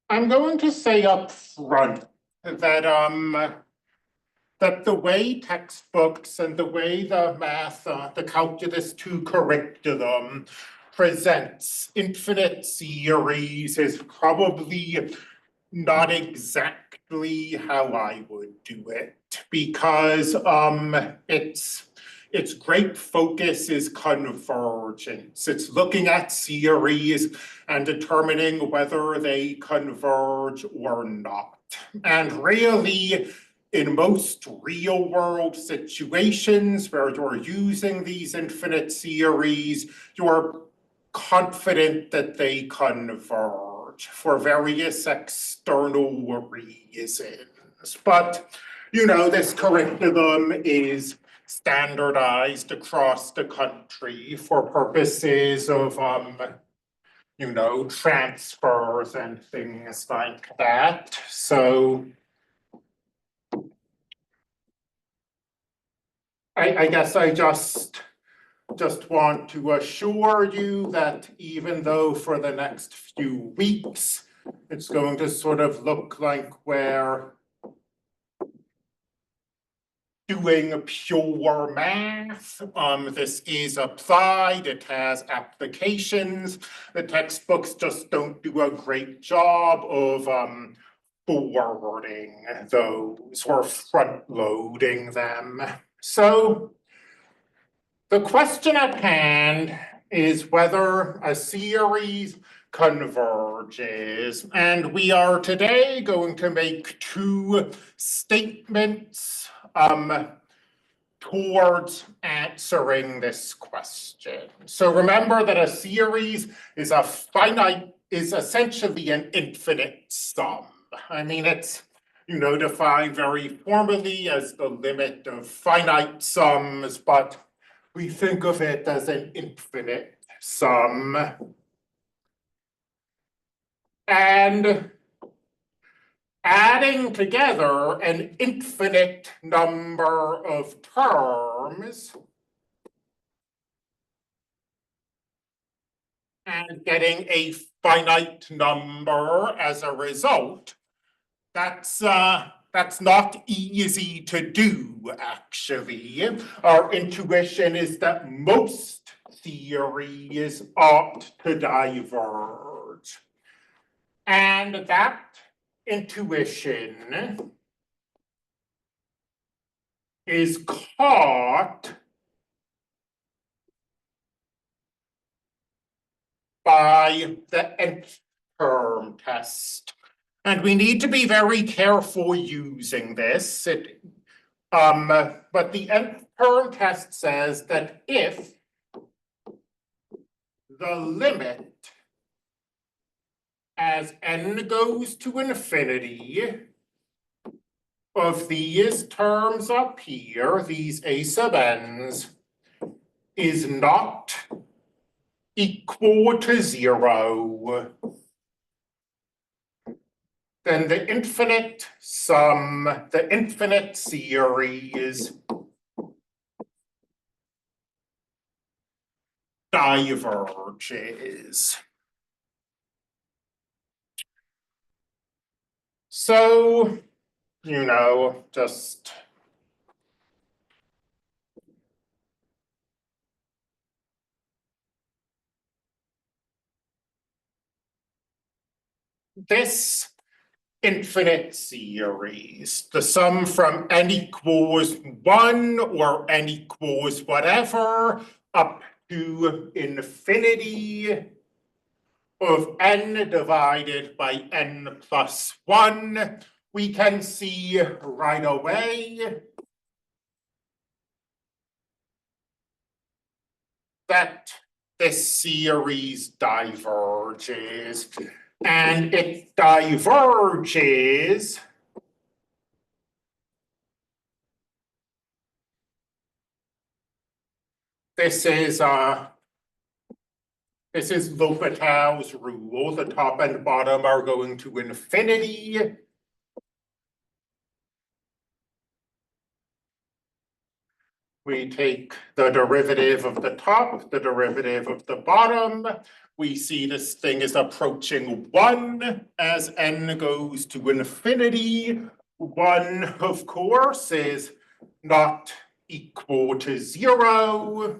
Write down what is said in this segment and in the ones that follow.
I'm going to say up front that that the way textbooks and the way the math, the calculus 2 curriculum presents infinite series is probably not exactly how I would do it, because its great focus is convergence. It's looking at series and determining whether they converge or not. And really, in most real world situations where you're using these infinite series, you're confident that they converge for various external reasons. But, this curriculum is standardized across the country for purposes of, transfers and things like that. So I guess I just want to assure you that even though for the next few weeks, it's going to sort of look like we're doing pure math. This is applied, it has applications. The textbooks just don't do a great job of forwarding those or front loading them. So the question at hand is whether a series converges, and we are today going to make two statements towards answering this question. So remember that a series is essentially an infinite sum. I mean, it's defined very formally as the limit of finite sums, but we think of it as an infinite sum. And adding together an infinite number of terms and getting a finite number as a result, that's not easy to do, actually. Our intuition is that most theories ought to diverge. And that intuition is caught by the nth term test. And we need to be very careful using this. But the nth term test says that if the limit as n goes to infinity of these terms up here, these a sub n's, is not equal to 0, then the infinite sum, the infinite series diverges. So, just this infinite series, the sum from n equals 1 or n equals whatever up to infinity of n divided by n plus 1, we can see right away that this series diverges. And it diverges this is L'Hopital's rule. The top and bottom are going to infinity. We take the derivative of the top, the derivative of the bottom. we see this thing is approaching 1 as n goes to infinity. 1, of course, is not equal to 0.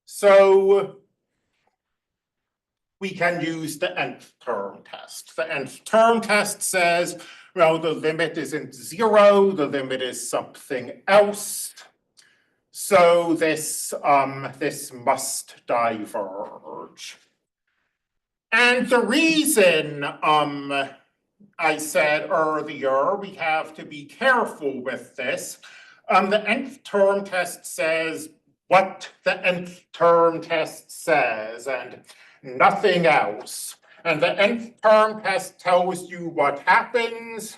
So we can use the nth term test. The nth term test says, well, the limit isn't 0, the limit is something else. So this must diverge. And the reason I said earlier we have to be careful with this, the nth term test says what the nth term test says and nothing else. And the nth term test tells you what happens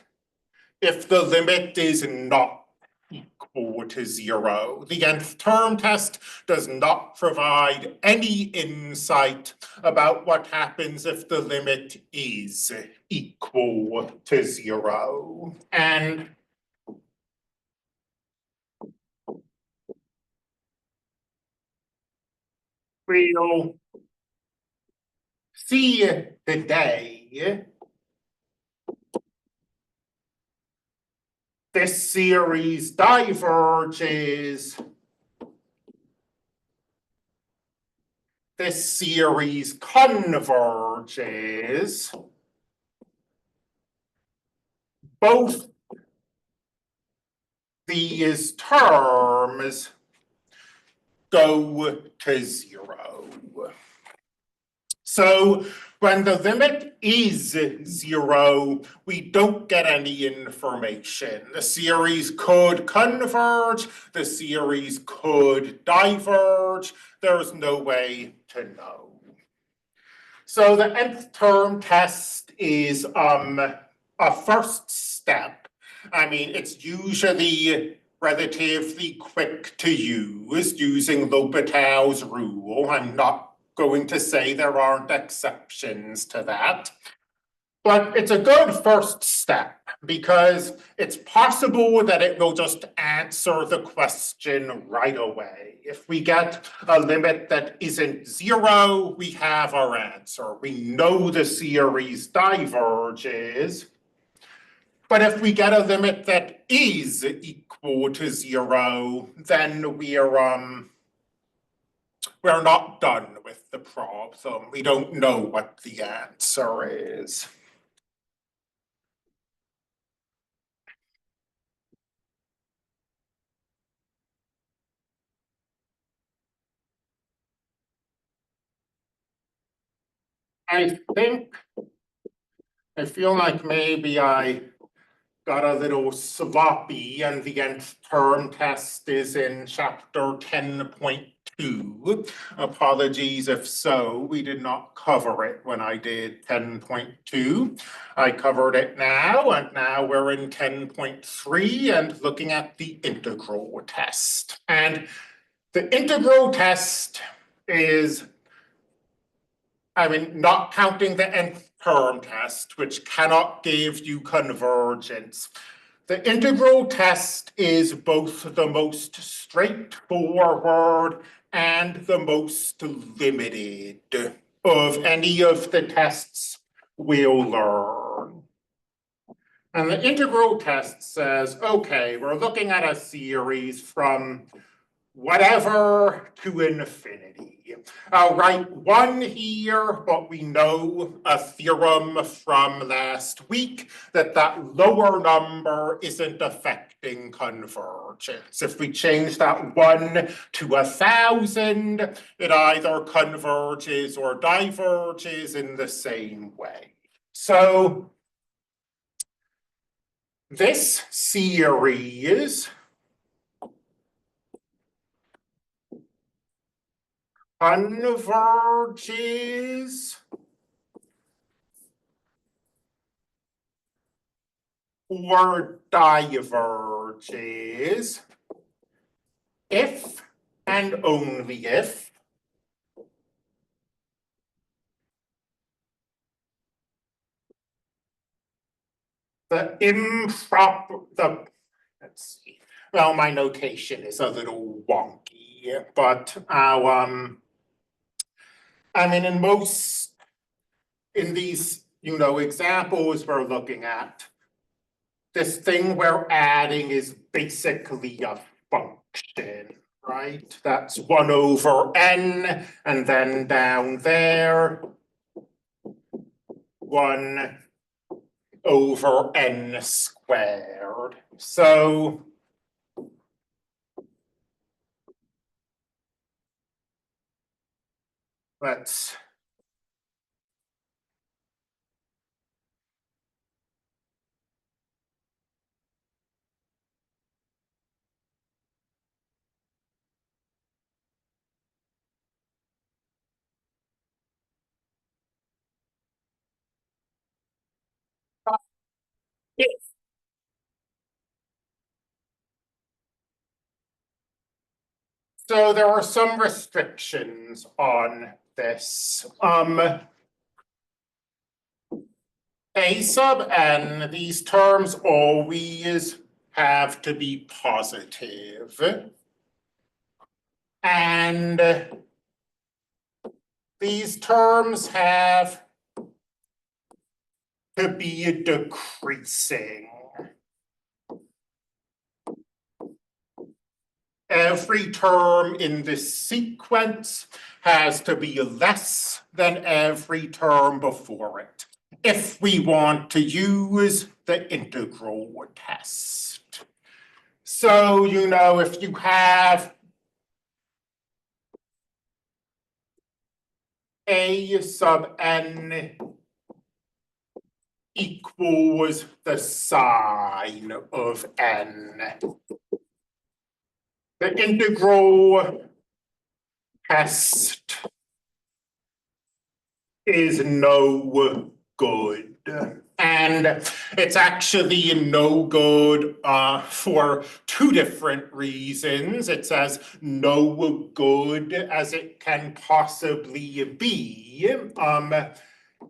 if the limit is not equal to 0. The nth term test does not provide any insight about what happens if the limit is equal to 0. And we'll see today this series diverges, this series converges, both these terms go to 0. So when the limit is 0, we don't get any information. The series could converge, the series could diverge. There's no way to know. So the nth term test is a first step. I mean, it's usually relatively quick to use using L'Hopital's rule. I'm not going to say there aren't exceptions to that. But it's a good first step because it's possible that it will just answer the question right away. If we get a limit that isn't 0, we have our answer. We know the series diverges. But if we get a limit that is equal to 0, then we're not done with the problem. We don't know what the answer is. I feel like maybe I got a little sloppy and the nth term test is in chapter 10.2. Apologies if so, we did not cover it when I did 10.2. I covered it now, and now we're in 10.3 and looking at the integral test. And the integral test is, I mean, not counting the nth term test, which cannot give you convergence. The integral test is both the most straightforward and the most limited of any of the tests we'll learn. And the integral test says, okay, we're looking at a series from whatever to infinity. I'll write 1 here, but we know a theorem from last week that that lower number isn't affecting convergence. If we change that 1 to 1,000, it either converges or diverges in the same way. So this series converges or diverges if and only if let's see, well, my notation is a little wonky. but I mean, in these, examples we're looking at, this thing we're adding is basically a function, right? That's 1 over n, and then down there, 1 over n squared. So let's so there are some restrictions on this. A sub n, these terms always have to be positive. And these terms have to be decreasing. Every term in this sequence has to be less than every term before it, if we want to use the integral test. So, if you have A sub n equals the sine of n, the integral test is no good. And it's actually no good for two different reasons. It's as no good as it can possibly be.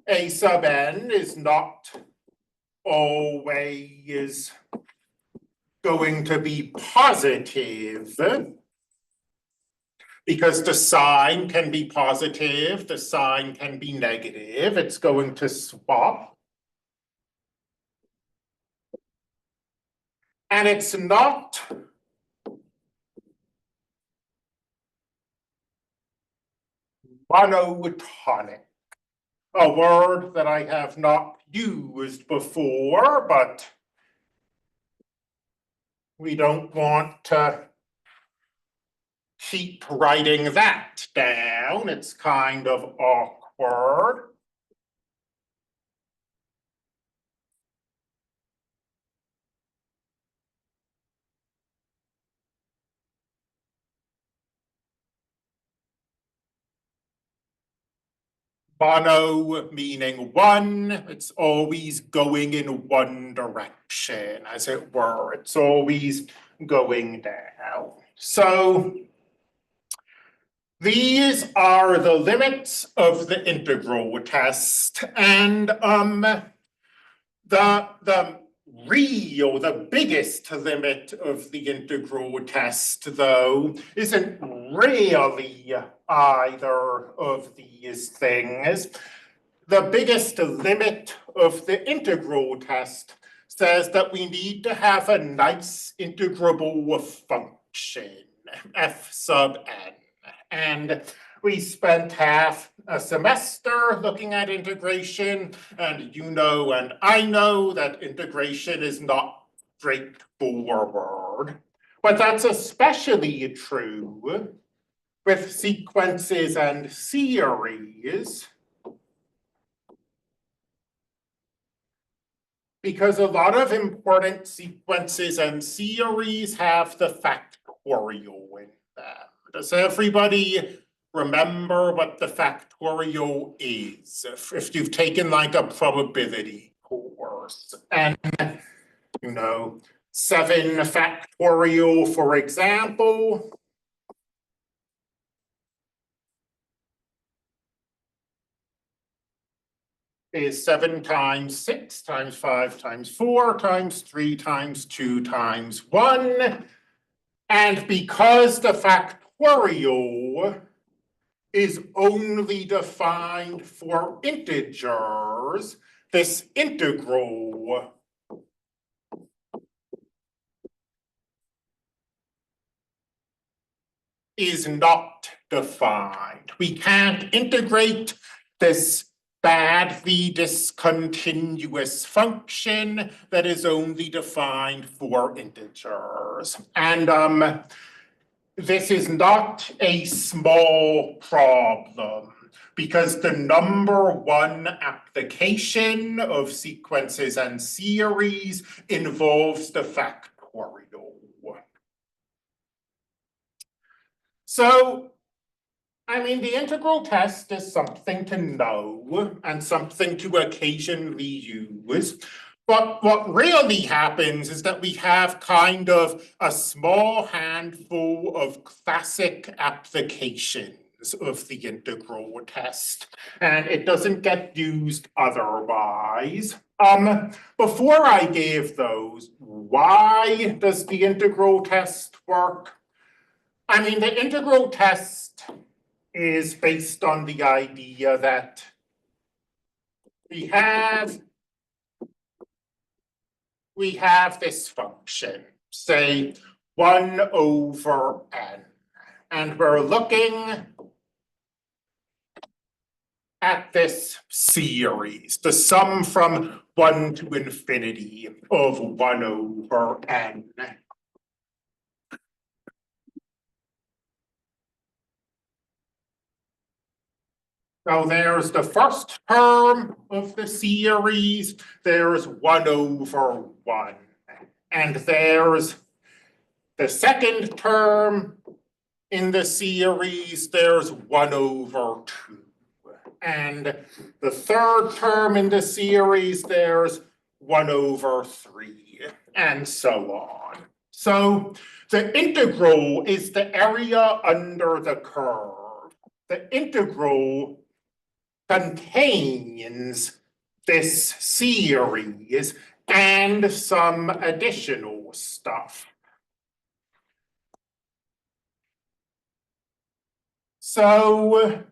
A sub n is not always going to be positive, because the sign can be positive, the sign can be negative. It's going to swap. And it's not monotonic, a word that I have not used before, but we don't want to keep writing that down. It's kind of awkward. Mono meaning one, it's always going in one direction, as it were. It's always going down. So these are the limits of the integral test, and the biggest limit of the integral test, though, isn't really either of these things. The biggest limit of the integral test says that we need to have a nice integrable function, f sub n. And we spent half a semester looking at integration, and and I know that integration is not straightforward. But that's especially true with sequences and series, because a lot of important sequences and series have the factorial in them. Does everybody remember what the factorial is? If you've taken like a probability course, and 7 factorial, for example, is 7 times 6 times 5 times 4 times 3 times 2 times 1. And because the factorial is only defined for integers, this integral is not defined. We can't integrate this badly discontinuous function that is only defined for integers. And this is not a small problem, because the number one application of sequences and series involves the factorial. So, I mean, the integral test is something to know and something to occasionally use. But what really happens is that we have kind of a small handful of classic applications of the integral test, and it doesn't get used otherwise. Before I give those, why does the integral test work? I mean, the integral test is based on the idea that we have this function, say 1 over n, and we're looking at this series, the sum from 1 to infinity of 1 over n. So there's the first term of the series, there's 1 over 1. And there's the second term in the series, there's 1 over 2. And the third term in the series, there's 1 over 3, and so on. So the integral is the area under the curve. The integral contains this series and some additional stuff. So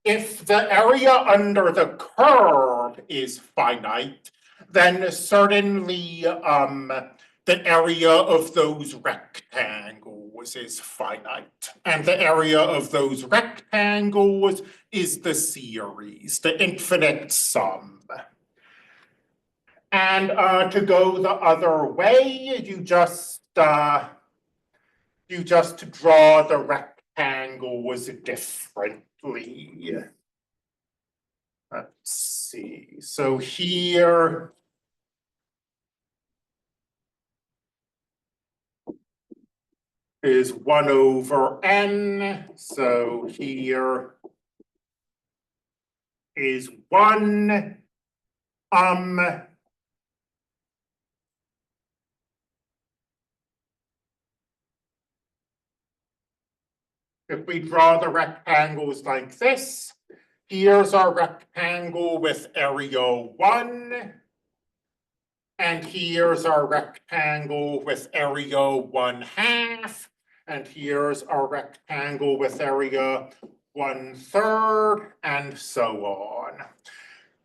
if the area under the curve is finite, then certainly the area of those rectangles is finite. And the area of those rectangles is the series, the infinite sum. And to go the other way, you just draw the rectangles differently. Let's see. So here is 1 over n. So here is 1. If we draw the rectangles like this, here's our rectangle with area 1. And here's our rectangle with area 1/2. And here's our rectangle with area 1/3, and so on.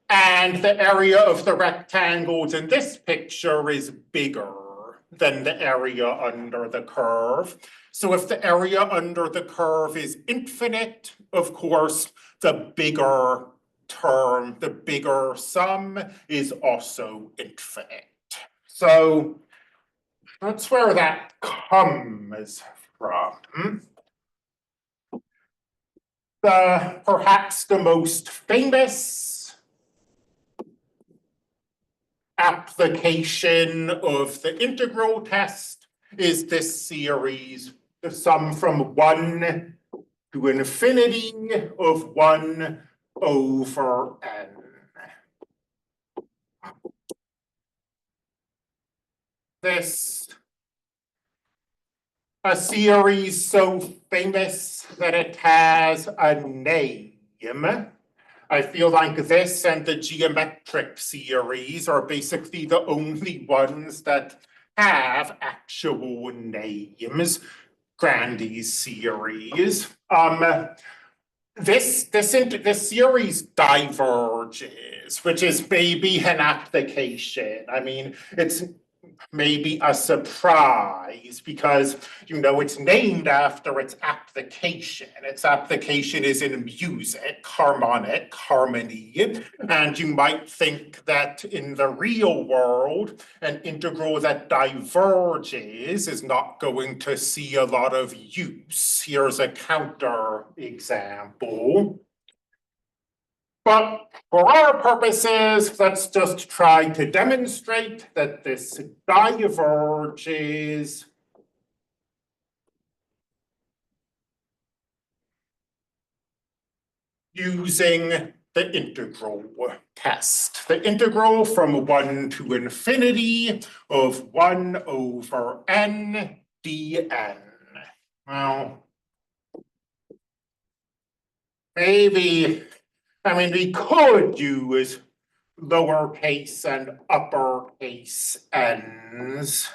And the area of the rectangles in this picture is bigger than the area under the curve. So if the area under the curve is infinite, of course, the bigger term, the bigger sum is also infinite. So that's where that comes from. Perhaps the most famous application of the integral test is this series, the sum from 1 to infinity of 1 over n. This a series so famous that it has a name. I feel like this and the geometric series are basically the only ones that have actual names, Grandy's series. This series diverges, which is maybe an application. I mean, it's maybe a surprise because, it's named after its application. Its application is in music, harmonic, harmony. And you might think that in the real world, an integral that diverges is not going to see a lot of use. Here's a counter example. But for our purposes, let's just try to demonstrate that this diverges using the integral test. The integral from 1 to infinity of 1 over n dn. Well, maybe, we could use lowercase and uppercase n's.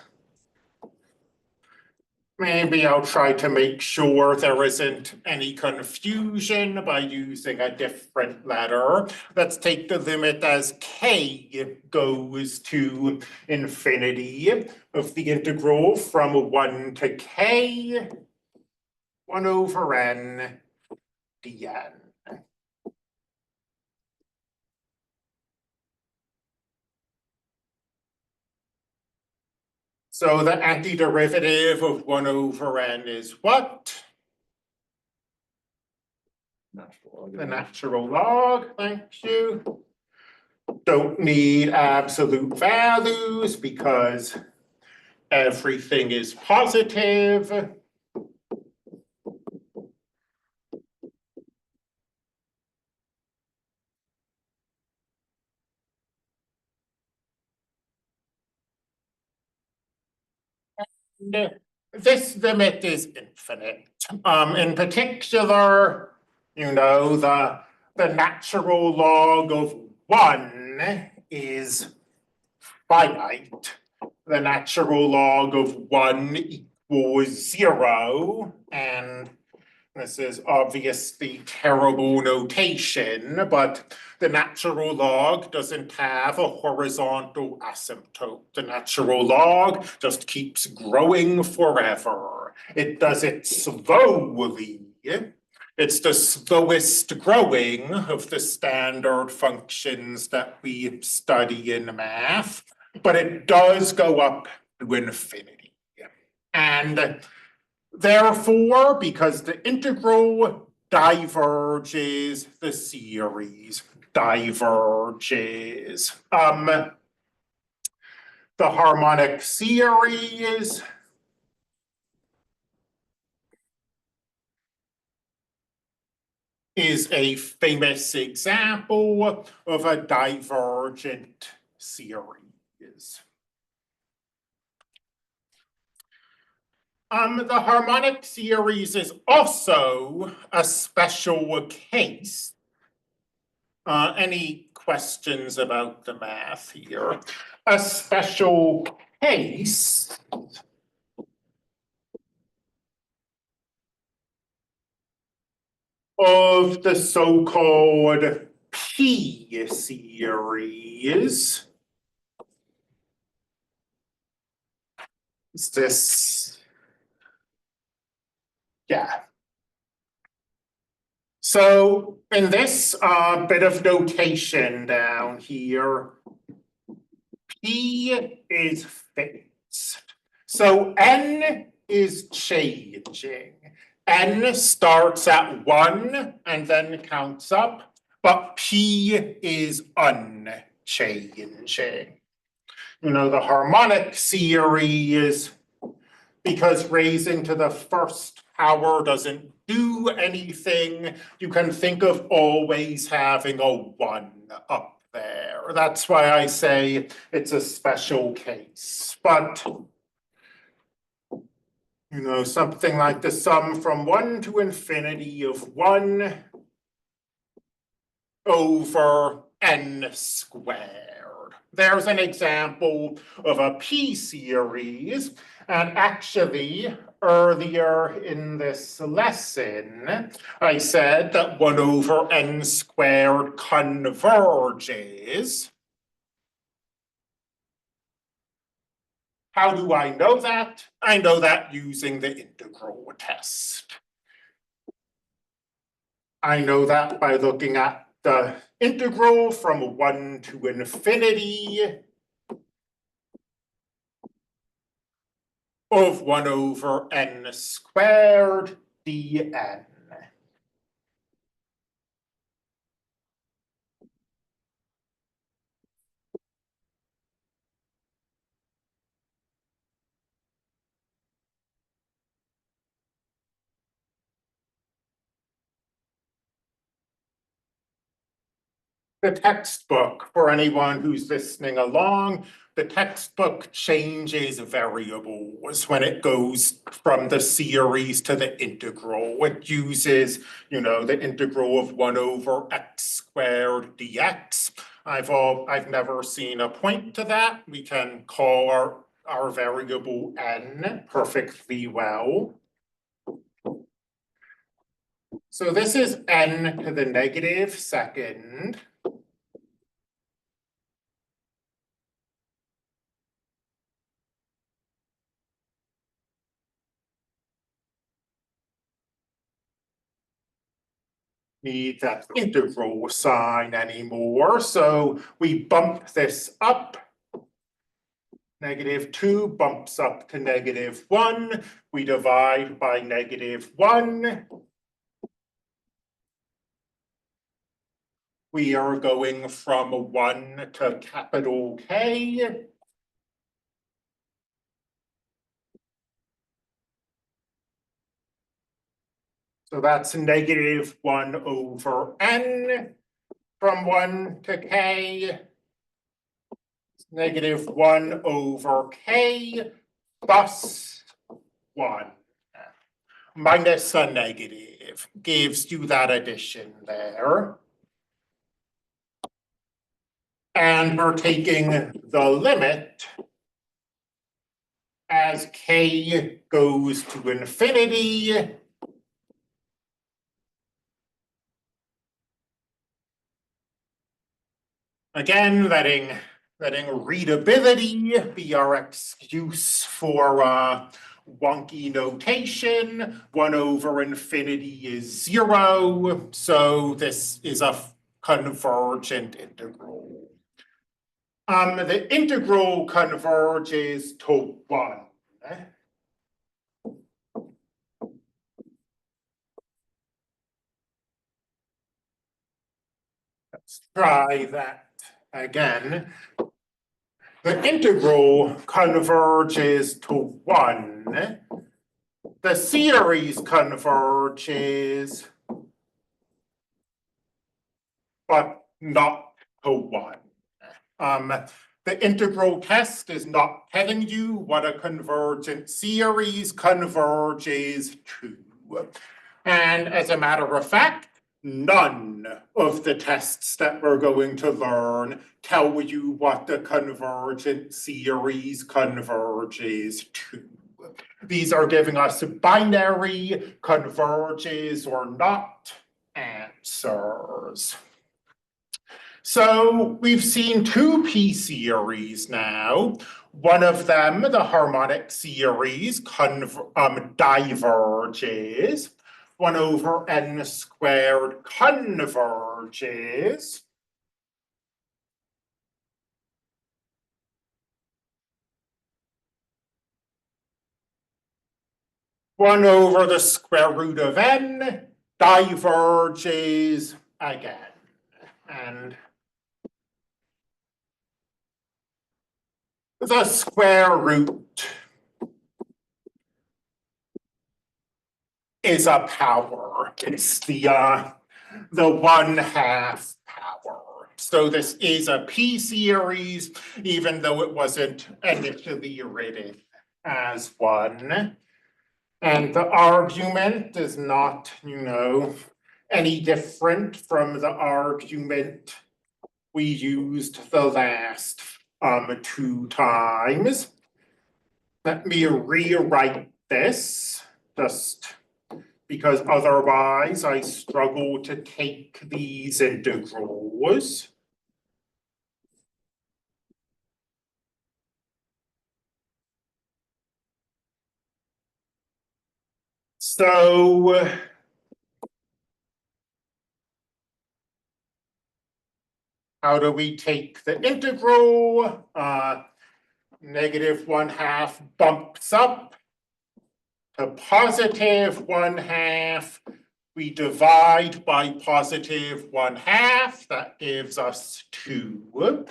Maybe I'll try to make sure there isn't any confusion by using a different letter. Let's take the limit as k goes to infinity of the integral from 1 to k, 1 over n dn. So the antiderivative of 1 over n is what? The natural log, thank you. Don't need absolute values because everything is positive. And this limit is infinite. In particular, the natural log of 1 is finite. The natural log of 1 equals 0, and this is obviously terrible notation, but the natural log doesn't have a horizontal asymptote. The natural log just keeps growing forever. It does it slowly. It's the slowest growing of the standard functions that we study in math, but it does go up to infinity. And therefore, because the integral diverges, the series diverges. The harmonic series is a famous example of a divergent series. The harmonic series is also a special case. Any questions about the math here? A special case of the so-called P series. Is this? Yeah. So in this bit of notation down here, P is fixed. So N is changing. N starts at 1 and then counts up, but P is unchanging. The harmonic series, because raising to the first power doesn't do anything, you can think of always having a 1 up there. That's why I say it's a special case. But something like the sum from 1 to infinity of 1 over n squared. There's an example of a p-series, and actually earlier in this lesson, I said that 1 over n squared converges. How do I know that? I know that using the integral test. I know that by looking at the integral from 1 to infinity of 1 over n squared dn. The textbook, for anyone who's listening along, the textbook changes variables when it goes from the series to the integral. It uses, the integral of 1 over x squared dx. I've never seen a point to that. We can call our variable n perfectly well. So this is n to the negative second. Need that integral sign anymore, so we bump this up. -2 bumps up to -1. We divide by -1. We are going from 1 to capital K. So that's -1 over n from 1 to k. -1 over k plus 1 minus a negative gives you that addition there. And we're taking the limit as k goes to infinity. Again, letting readability be our excuse for wonky notation. 1 over infinity is 0, so this is a convergent integral. The integral converges to 1. Let's try that again. The integral converges to 1. The series converges, but not to 1. The integral test is not telling you what a convergent series converges to. And as a matter of fact, none of the tests that we're going to learn tell you what the convergent series converges to. These are giving us binary converges or not answers. So we've seen 2 p-series now. One of them, the harmonic series, diverges. 1 over n squared converges. One over the square root of n diverges again. And the square root is a power. It's the 1/2 power. So this is a p-series, even though it wasn't initially written as one. And the argument is not, any different from the argument we used the last two times. Let me rewrite this, just because otherwise I struggle to take these integrals. So how do we take the integral? -1/2 bumps up to +1/2. We divide by +1/2. That gives us 2.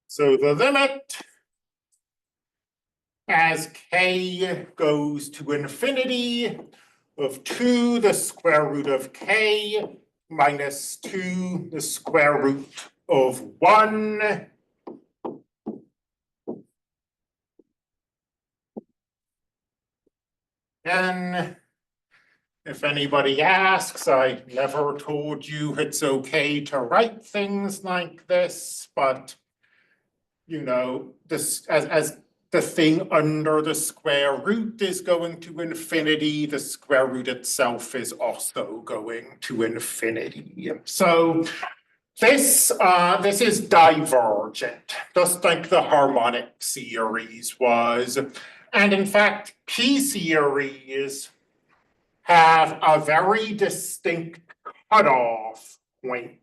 So the limit as k goes to infinity of 2 the square root of k minus 2 the square root of 1. And if anybody asks, I never told you it's okay to write things like this, but you know, this as the thing under the square root is going to infinity, the square root itself is also going to infinity. So this is divergent, just like the harmonic series was. And in fact, p-series have a very distinct cutoff point.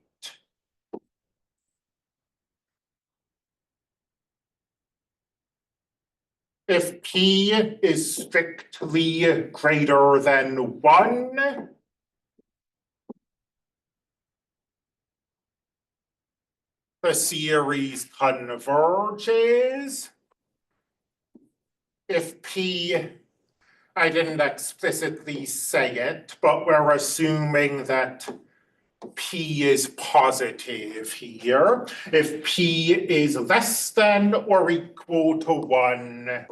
If p is strictly greater than 1, the series converges. If p, I didn't explicitly say it, but we're assuming that p is positive here. If p is less than or equal to 1,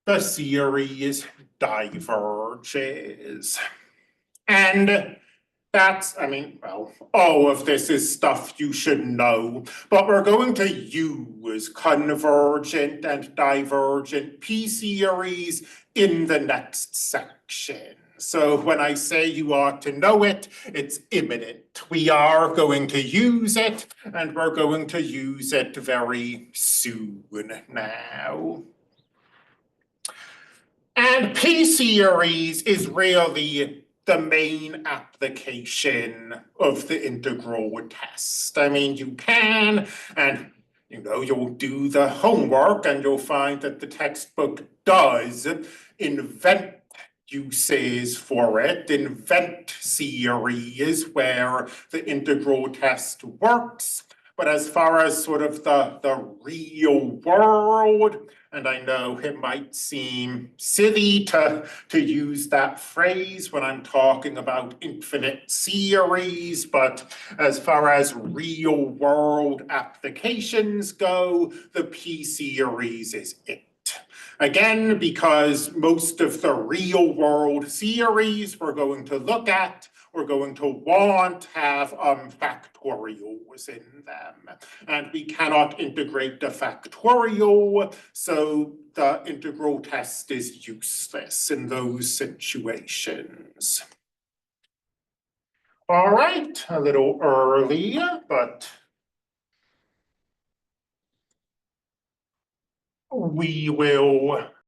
the series diverges. And that's, I mean, well, all of this is stuff you should know, but we're going to use convergent and divergent p-series in the next section. So when I say you ought to know it, it's imminent. We are going to use it, and we're going to use it very soon now. And p-series is really the main application of the integral test. I mean, you can, and you know, you'll do the homework and you'll find that the textbook does invent uses for it, invent series where the integral test works. But as far as sort of the real world, and I know it might seem silly to use that phrase when I'm talking about infinite series, but as far as real world applications go, the p-series is it. Again, because most of the real world series we're going to look at, we're going to want to have factorials in them. And we cannot integrate the factorial, so the integral test is useless in those situations. All right, a little early, but we will